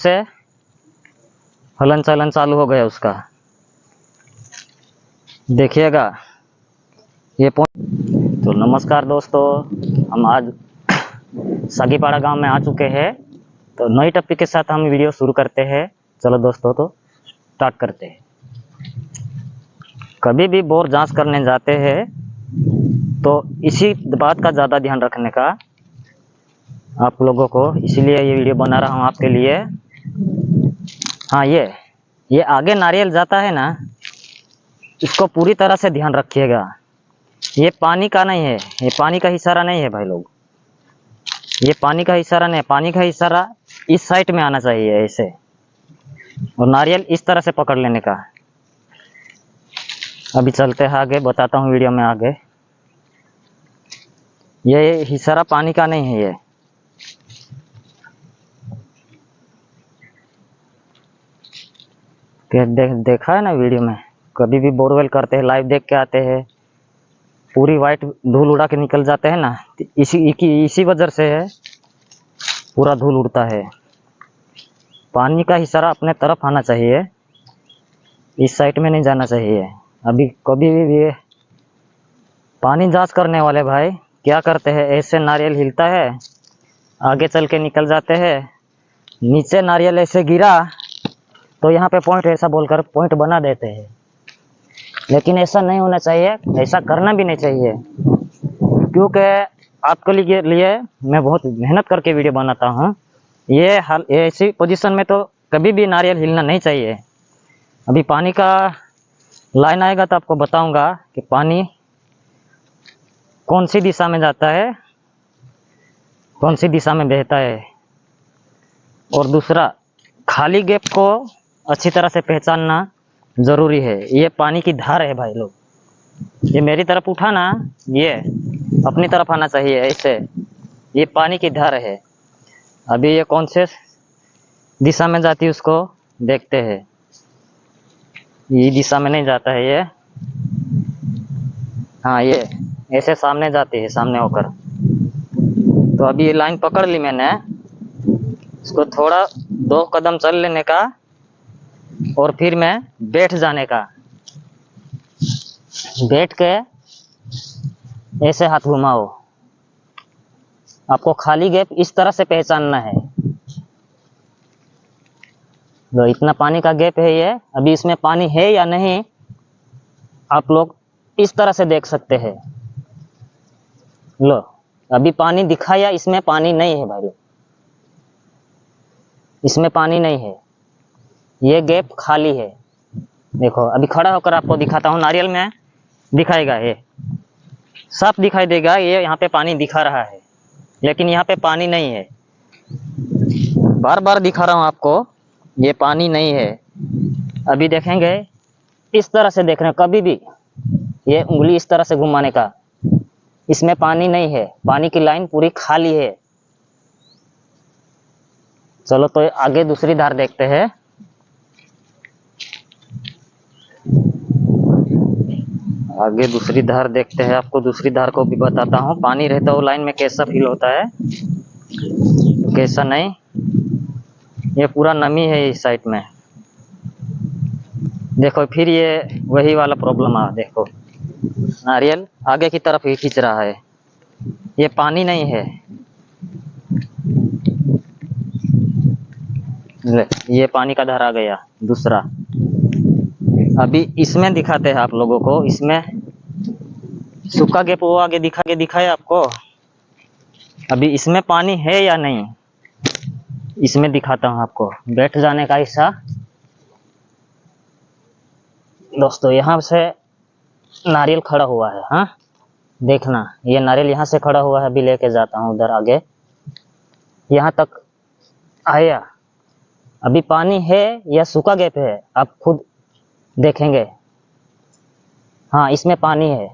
से हलन चलन चालू हो गया उसका, देखिएगा ये तो नमस्कार दोस्तों, हम आज सागीपाड़ा गांव में आ चुके हैं। तो नई टॉपिक के साथ हम वीडियो शुरू करते हैं। चलो दोस्तों, तो स्टार्ट करते हैं। कभी भी बोर जांच करने जाते हैं तो इसी बात का ज़्यादा ध्यान रखने का आप लोगों को, इसीलिए ये वीडियो बना रहा हूँ आपके लिए। हाँ, ये आगे नारियल जाता है ना, इसको पूरी तरह से ध्यान रखिएगा। ये पानी का नहीं है, ये पानी का इशारा नहीं है भाई लोग, ये पानी का इशारा नहीं है। पानी का इशारा इस साइड में आना चाहिए ऐसे, और नारियल इस तरह से पकड़ लेने का। अभी चलते हैं आगे, बताता हूँ वीडियो में आगे। ये इशारा पानी का नहीं है। ये देखा है ना वीडियो में, कभी भी बोरवेल करते हैं, लाइव देख के आते हैं, पूरी वाइट धूल उड़ा के निकल जाते हैं ना, इसी वजह से है, पूरा धूल उड़ता है। पानी का इशारा अपने तरफ आना चाहिए, इस साइड में नहीं जाना चाहिए। अभी कभी भी ये पानी जांच करने वाले भाई क्या करते हैं, ऐसे नारियल हिलता है, आगे चल के निकल जाते हैं, नीचे नारियल ऐसे गिरा तो यहाँ पे पॉइंट ऐसा बोलकर पॉइंट बना देते हैं। लेकिन ऐसा नहीं होना चाहिए, ऐसा करना भी नहीं चाहिए, क्योंकि आपके लिए मैं बहुत मेहनत करके वीडियो बनाता हूँ। ये ऐसी पोजीशन में तो कभी भी नारियल हिलना नहीं चाहिए। अभी पानी का लाइन आएगा तो आपको बताऊंगा कि पानी कौन सी दिशा में जाता है, कौन सी दिशा में बहता है। और दूसरा, खाली गैप को अच्छी तरह से पहचानना ज़रूरी है। ये पानी की धार है भाई लोग, ये मेरी तरफ उठा ना, ये अपनी तरफ आना चाहिए ऐसे, ये पानी की धार है। अभी ये कौन से दिशा में जाती है उसको देखते हैं। ये दिशा में नहीं जाता है ये, हाँ ये ऐसे सामने जाती है, सामने होकर। तो अभी ये लाइन पकड़ ली मैंने, इसको थोड़ा 2 कदम चल लेने का और फिर मैं बैठ जाने का। बैठ के ऐसे हाथ घुमाओ, आपको खाली गैप इस तरह से पहचानना है। तो इतना पानी का गैप है ये, अभी इसमें पानी है या नहीं आप लोग इस तरह से देख सकते हैं। लो, अभी पानी दिखा या इसमें पानी नहीं है भाई लोग, इसमें पानी नहीं है, ये गैप खाली है। देखो अभी खड़ा होकर आपको दिखाता हूँ, नारियल में दिखाएगा, ये साफ दिखाई देगा, ये यहाँ पे पानी दिखा रहा है, लेकिन यहाँ पे पानी नहीं है। बार बार दिखा रहा हूँ आपको, ये पानी नहीं है। अभी देखेंगे, इस तरह से देखना, कभी भी ये उंगली इस तरह से घुमाने का, इसमें पानी नहीं है, पानी की लाइन पूरी खाली है। चलो तो आगे दूसरी धार देखते हैं। आगे दूसरी धार देखते हैं, आपको दूसरी धार को भी बताता हूँ। पानी रहता हो लाइन में कैसा फील होता है, कैसा नहीं। ये पूरा नमी है इस साइड में, देखो फिर ये वही वाला प्रॉब्लम आ, देखो नारियल आगे की तरफ ही खींच रहा है, ये पानी नहीं है। ले, ये पानी का धार आ गया दूसरा। अभी इसमें दिखाते हैं आप लोगों को, इसमें सूखा गैप वो आगे दिखाए आपको। अभी इसमें पानी है या नहीं, इसमें दिखाता हूँ आपको। बैठ जाने का हिस्सा दोस्तों, यहाँ से नारियल खड़ा हुआ है, हाँ देखना, ये नारियल यहाँ से खड़ा हुआ है। अभी लेके जाता हूँ उधर आगे, यहाँ तक आया। अभी पानी है या सूखा गैप है आप खुद देखेंगे। हाँ, इसमें पानी है,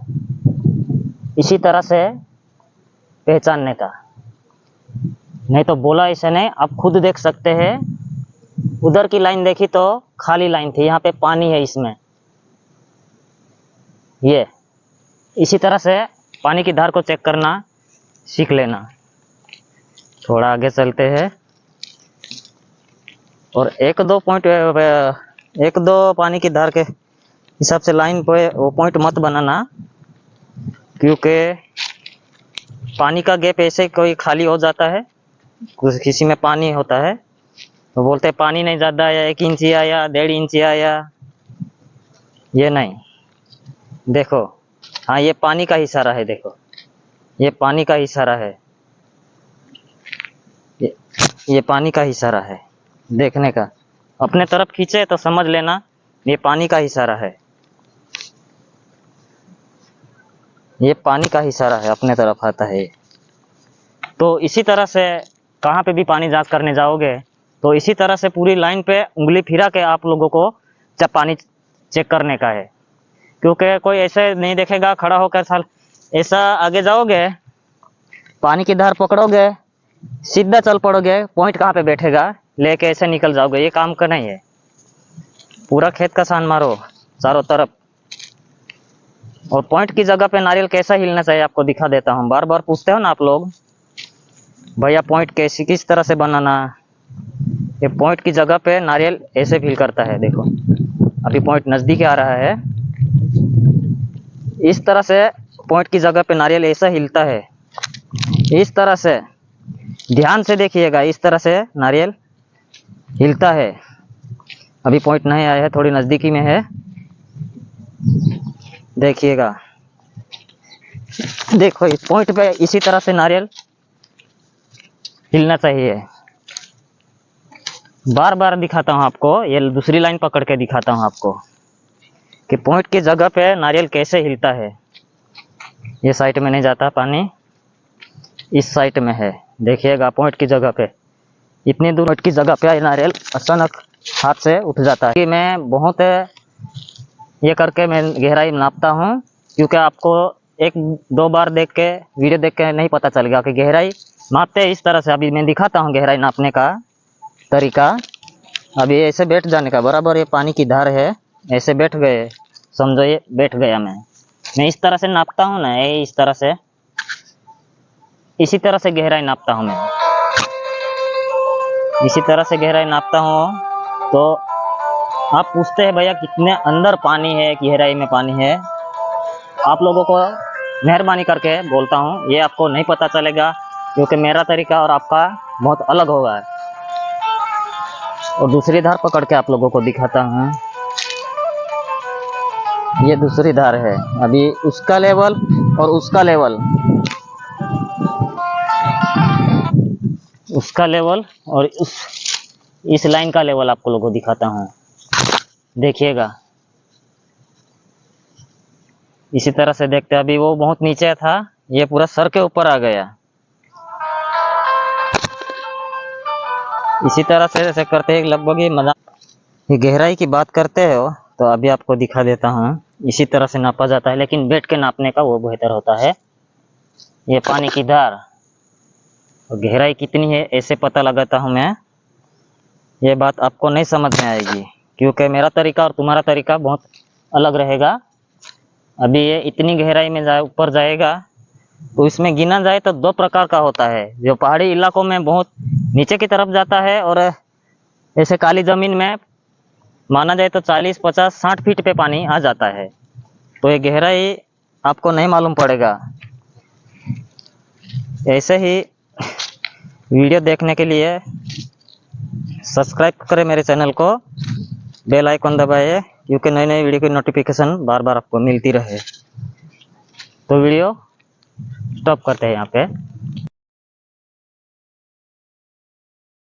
इसी तरह से पहचानने का, नहीं तो बोला ऐसे नहीं, आप खुद देख सकते हैं। उधर की लाइन देखी तो खाली लाइन थी, यहाँ पे पानी है इसमें। ये इसी तरह से पानी की धार को चेक करना सीख लेना। थोड़ा आगे चलते हैं। और एक दो पानी की धार के हिसाब से लाइन पे वो पॉइंट मत बनाना, क्योंकि पानी का गैप ऐसे कोई खाली हो जाता है, किसी में पानी होता है तो बोलते हैं पानी नहीं ज़्यादा आया, 1 इंची आया, 1.5 इंची आया। ये नहीं, देखो, हाँ ये पानी का इशारा है, देखो ये पानी का इशारा है, ये पानी का इशारा है देखने का। अपने तरफ खींचे तो समझ लेना ये पानी का इशारा है, ये पानी का इशारा है, अपने तरफ आता है। तो इसी तरह से कहाँ पे भी पानी जांच करने जाओगे तो इसी तरह से पूरी लाइन पे उंगली फिरा के आप लोगों को जब पानी चेक करने का है, क्योंकि कोई ऐसे नहीं देखेगा खड़ा होकर साल ऐसा आगे जाओगे, पानी की धार पकड़ोगे, सीधा चल पड़ोगे, पॉइंट कहाँ पे बैठेगा लेके ऐसे निकल जाओगे, ये काम का नहीं है। पूरा खेत का सान मारो चारों तरफ, और पॉइंट की जगह पे नारियल कैसा हिलना चाहिए आपको दिखा देता हूँ। बार बार पूछते हो ना आप लोग, भैया पॉइंट कैसी किस तरह से बनाना। ये पॉइंट की जगह पे नारियल ऐसे फील करता है, देखो अभी पॉइंट नजदीक आ रहा है, इस तरह से पॉइंट की जगह पे नारियल ऐसा हिलता है, इस तरह से ध्यान से देखिएगा, इस तरह से नारियल हिलता है। अभी पॉइंट नहीं आया है, थोड़ी नजदीकी में है, देखिएगा, देखो इस पॉइंट पे इसी तरह से नारियल हिलना चाहिए। बार बार दिखाता हूँ आपको, ये दूसरी लाइन पकड़ के दिखाता हूँ आपको कि पॉइंट की जगह पे नारियल कैसे हिलता है। ये साइड में नहीं जाता पानी, इस साइड में है, देखिएगा पॉइंट की जगह पे, इतनी दूर पॉइंट की जगह पे नारियल अचानक हाथ से उठ जाता है। कि मैं बहुत ये करके मैं गहराई नापता हूँ, क्योंकि आपको 1-2 बार देख के वीडियो देख के नहीं पता चलेगा कि गहराई नापते हैं इस तरह से। अभी मैं दिखाता हूँ गहराई नापने का तरीका। अभी ऐसे बैठ जाने का, बराबर ये पानी की धार है, ऐसे बैठ गए, समझो ये बैठ गया। मैं इस तरह से नापता हूँ ना, ये इस तरह से, इसी तरह से गहराई नापता हूँ मैं, इसी तरह से गहराई नापता हूँ। तो आप पूछते हैं भैया कितने अंदर पानी है, गहराई में पानी है, आप लोगों को मेहरबानी करके बोलता हूँ ये आपको नहीं पता चलेगा, क्योंकि मेरा तरीका और आपका बहुत अलग होगा। और दूसरी धार पकड़ के आप लोगों को दिखाता हूँ, ये दूसरी धार है, अभी उसका लेवल और उसका लेवल, उसका लेवल और इस लाइन का लेवल आपको लोगों को दिखाता हूँ, देखिएगा इसी तरह से देखते। अभी वो बहुत नीचे था, ये पूरा सर के ऊपर आ गया, इसी तरह से ऐसे करते हैं लगभग ये मजा। ये गहराई की बात करते हो तो अभी आपको दिखा देता हूँ, इसी तरह से नापा जाता है, लेकिन बैठ के नापने का वो बेहतर होता है। ये पानी की धार और गहराई कितनी है ऐसे पता लगाता हूँ मैं, ये बात आपको नहीं समझ में आएगी, क्योंकि मेरा तरीका और तुम्हारा तरीका बहुत अलग रहेगा। अभी ये इतनी गहराई में ऊपर जाएगा तो इसमें गिना जाए तो 2 प्रकार का होता है, जो पहाड़ी इलाकों में बहुत नीचे की तरफ जाता है, और ऐसे काली जमीन में माना जाए तो 40, 50, 60 फीट पे पानी आ जाता है। तो ये गहराई आपको नहीं मालूम पड़ेगा। ऐसे ही वीडियो देखने के लिए सब्सक्राइब करें मेरे चैनल को, बेल आइकन दबाइए, क्योंकि नई नई वीडियो की नोटिफिकेशन बार बार आपको मिलती रहे। तो वीडियो स्टॉप करते हैं यहाँ पे।